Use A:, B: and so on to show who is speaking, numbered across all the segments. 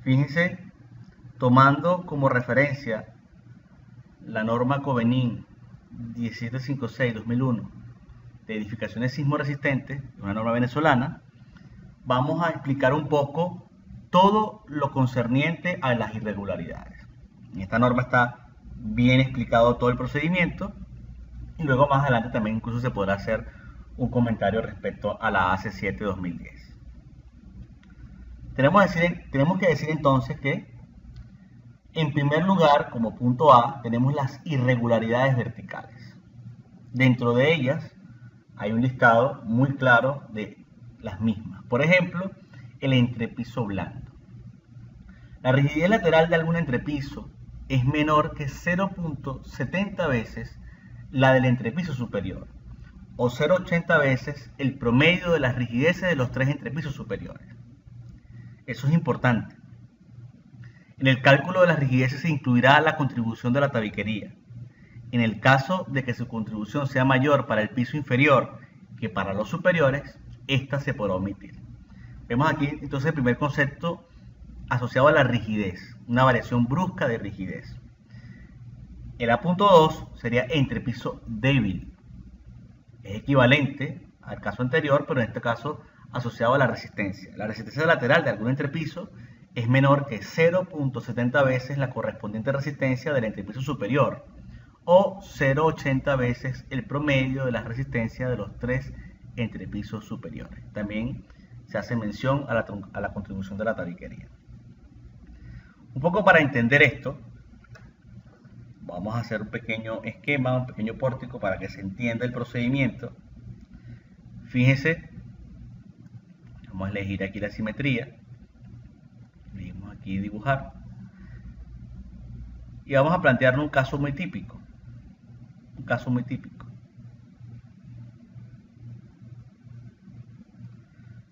A: Fíjense, tomando como referencia la norma Covenin 1756-2001 de edificaciones sismo resistentes, una norma venezolana, vamos a explicar un poco todo lo concerniente a las irregularidades. En esta norma está bien explicado todo el procedimiento y luego más adelante también incluso se podrá hacer un comentario respecto a la AC7-2010. Tenemos que decir entonces que en primer lugar, como punto A, tenemos las irregularidades verticales. Dentro de ellas hay un listado muy claro de las mismas. Por ejemplo, el entrepiso blando. La rigidez lateral de algún entrepiso es menor que 0.70 veces la del entrepiso superior, o 0.80 veces el promedio de las rigideces de los tres entrepisos superiores. Eso es importante. En el cálculo de las rigideces se incluirá la contribución de la tabiquería. En el caso de que su contribución sea mayor para el piso inferior que para los superiores, esta se podrá omitir. Vemos aquí entonces el primer concepto asociado a la rigidez, una variación brusca de rigidez. El punto 2 sería entrepiso débil. Es equivalente al caso anterior, pero en este caso asociado a la resistencia. La resistencia lateral de algún entrepiso es menor que 0.70 veces la correspondiente resistencia del entrepiso superior, o 0.80 veces el promedio de la resistencia de los tres entrepisos superiores. También se hace mención a la contribución de la tabiquería. Un poco para entender esto, vamos a hacer un pequeño esquema, un pequeño pórtico para que se entienda el procedimiento. Fíjense, vamos a elegir aquí la simetría, elegimos aquí dibujar, y vamos a plantearnos un caso muy típico.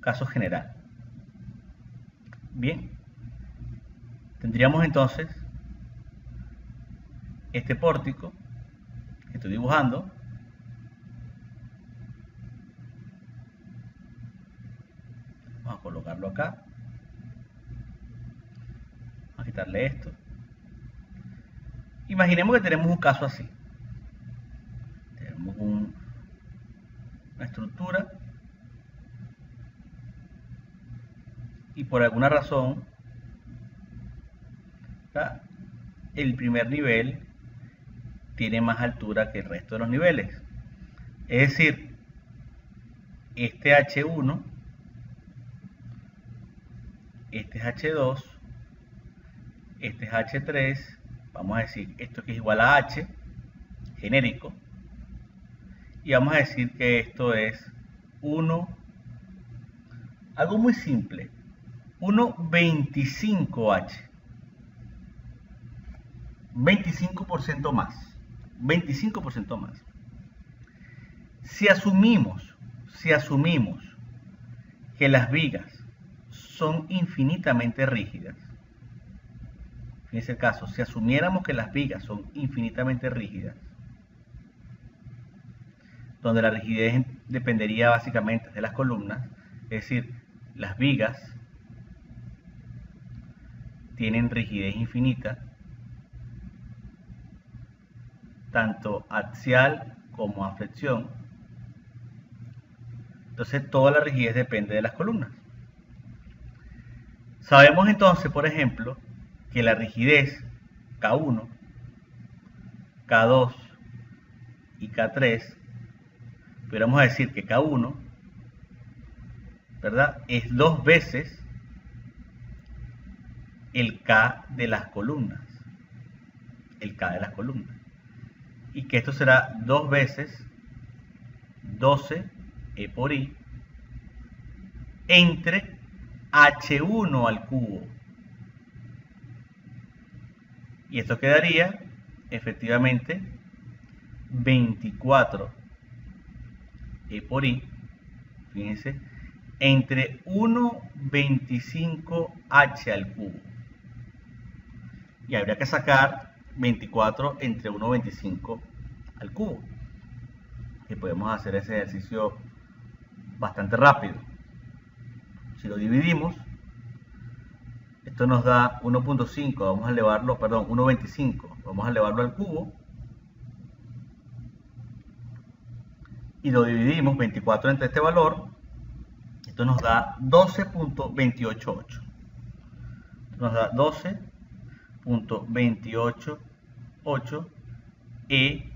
A: Caso general. Bien, tendríamos entonces este pórtico que estoy dibujando. Vamos a colocarlo acá. Vamos a quitarle esto. Imaginemos que tenemos un caso así. Tenemos una estructura y por alguna razón el primer nivel tiene más altura que el resto de los niveles. Es decir, este H1, este es H2, este es H3, vamos a decir esto que es igual a H, genérico, y vamos a decir que esto es 1, algo muy simple, 1,25H, 25% más, 25% más. Si asumimos que las vigas son infinitamente rígidas, fíjense el caso, si asumiéramos que las vigas son infinitamente rígidas, donde la rigidez dependería básicamente de las columnas, es decir, las vigas tienen rigidez infinita, tanto axial como a flexión, entonces toda la rigidez depende de las columnas. Sabemos entonces, por ejemplo, que la rigidez K1, K2 y K3, pudiéramos decir que K1, ¿verdad?, es 2 veces el K de las columnas, y que esto será 2 veces 12 E por I entre H1 al cubo. Y esto quedaría efectivamente 24 E por I, fíjense, entre 1,25H al cubo. Y habría que sacar 24 entre 1,25 al cubo. Y podemos hacer ese ejercicio bastante rápido. Si lo dividimos, Esto nos da 1.5, vamos a elevarlo, perdón, 1.25, vamos a elevarlo al cubo. Y lo dividimos 24 entre este valor. Esto nos da 12.288. Nos da 12.288 E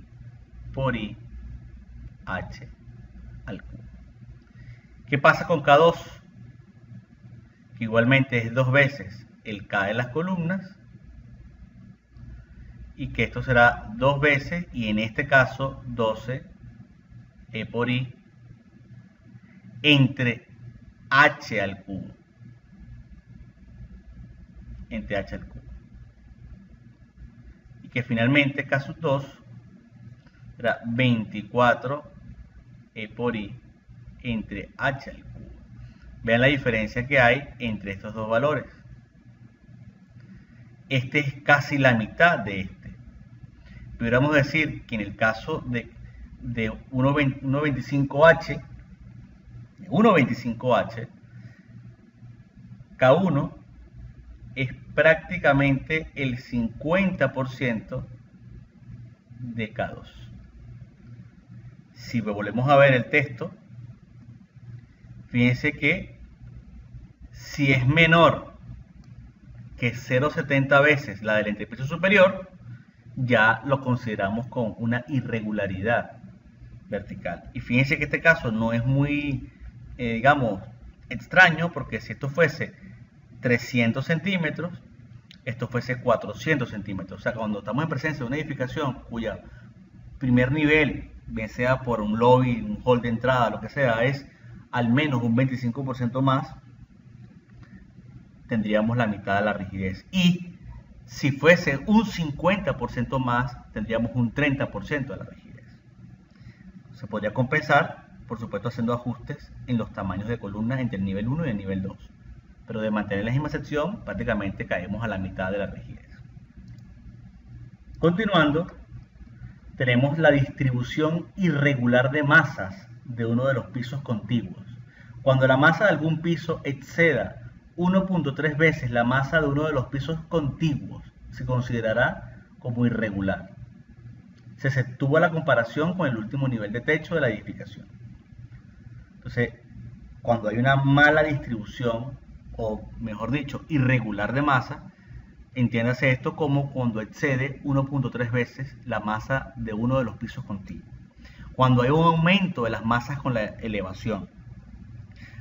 A: por I H al cubo. ¿Qué pasa con K2? Que igualmente es 2 veces el K de las columnas, y que esto será 2 veces, y en este caso 12 E por I entre H al cubo. Entre H al cubo. Y que finalmente K2 será 24 E por I entre H al cubo. Vean la diferencia que hay entre estos dos valores. Este es casi la mitad de este. Pudiéramos decir que en el caso de 1.25H, K1 es prácticamente el 50% de K2. Si volvemos a ver el texto, fíjense que si es menor que 0,70 veces la del entrepiso superior, ya lo consideramos como una irregularidad vertical. Y fíjense que este caso no es muy, digamos, extraño, porque si esto fuese 300 centímetros, esto fuese 400 centímetros. O sea, cuando estamos en presencia de una edificación cuya primer nivel, bien sea por un lobby, un hall de entrada, lo que sea, es al menos un 25% más, tendríamos la mitad de la rigidez. Y si fuese un 50% más, tendríamos un 30% de la rigidez. Se podría compensar, por supuesto, haciendo ajustes en los tamaños de columnas entre el nivel 1 y el nivel 2. Pero de mantener la misma sección, prácticamente caemos a la mitad de la rigidez. Continuando, tenemos la distribución irregular de masas de uno de los pisos contiguos. Cuando la masa de algún piso exceda 1.3 veces la masa de uno de los pisos contiguos, se considerará como irregular. Se efectúa la comparación con el último nivel de techo de la edificación. Entonces, cuando hay una mala distribución, o mejor dicho, irregular de masa, entiéndase esto como cuando excede 1.3 veces la masa de uno de los pisos contiguos. Cuando hay un aumento de las masas con la elevación.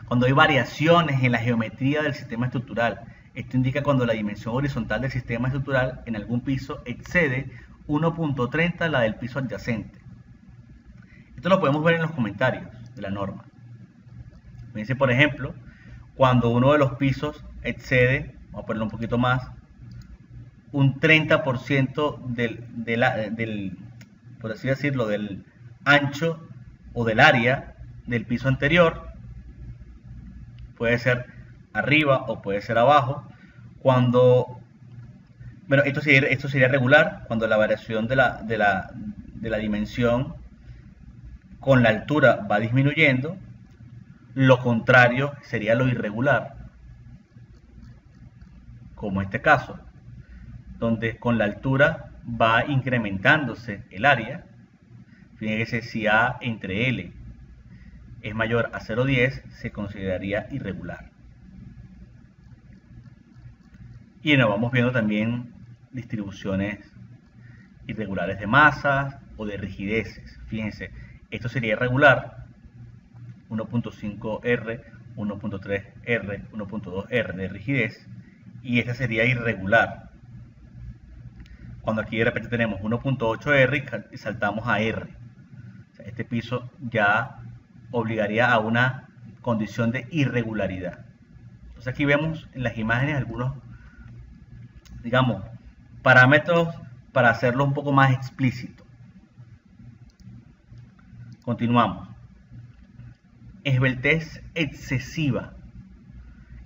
A: Cuando hay variaciones en la geometría del sistema estructural. Esto indica cuando la dimensión horizontal del sistema estructural en algún piso excede 1.30 la del piso adyacente. Esto lo podemos ver en los comentarios de la norma. Fíjense, por ejemplo, cuando uno de los pisos excede, vamos a ponerlo un poquito más, un 30% del, por así decirlo, del ancho o del área del piso anterior. Puede ser arriba o puede ser abajo. Cuando, bueno, esto sería regular cuando la variación de la dimensión con la altura va disminuyendo. Lo contrario sería lo irregular, como este caso, donde con la altura va incrementándose el área. Fíjense, si A entre L es mayor a 0,10, se consideraría irregular. Y nos vamos viendo también distribuciones irregulares de masas o de rigideces. Fíjense, esto sería irregular, 1.5R, 1.3R, 1.2R de rigidez, y esta sería irregular cuando aquí de repente tenemos 1.8R y saltamos a R. O sea, este piso ya obligaría a una condición de irregularidad. Entonces aquí vemos en las imágenes algunos, digamos, parámetros para hacerlo un poco más explícito. Continuamos. Esbeltez excesiva.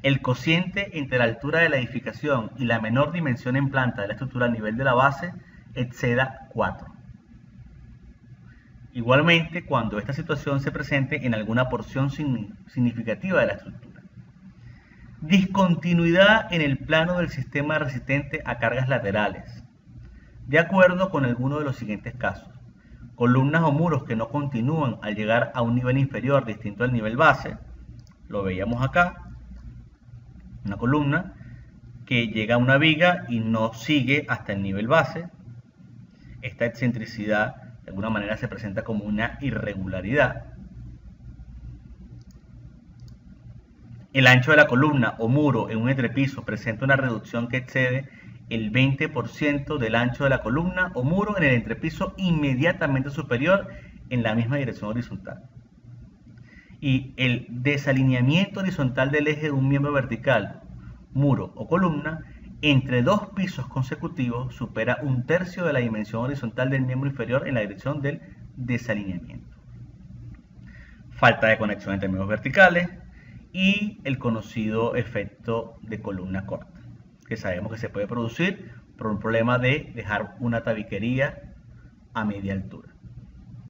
A: El cociente entre la altura de la edificación y la menor dimensión en planta de la estructura a nivel de la base exceda 4. Igualmente, cuando esta situación se presente en alguna porción significativa de la estructura. Discontinuidad en el plano del sistema resistente a cargas laterales, de acuerdo con alguno de los siguientes casos. Columnas o muros que no continúan al llegar a un nivel inferior distinto al nivel base. Lo veíamos acá. Una columna que llega a una viga y no sigue hasta el nivel base. Esta excentricidad de alguna manera se presenta como una irregularidad. El ancho de la columna o muro en un entrepiso presenta una reducción que excede el 20% del ancho de la columna o muro en el entrepiso inmediatamente superior en la misma dirección horizontal. Y el desalineamiento horizontal del eje de un miembro vertical, muro o columna, entre dos pisos consecutivos supera 1/3 de la dimensión horizontal del miembro inferior en la dirección del desalineamiento. Falta de conexión entre miembros verticales y el conocido efecto de columna corta, que sabemos que se puede producir por un problema de dejar una tabiquería a media altura.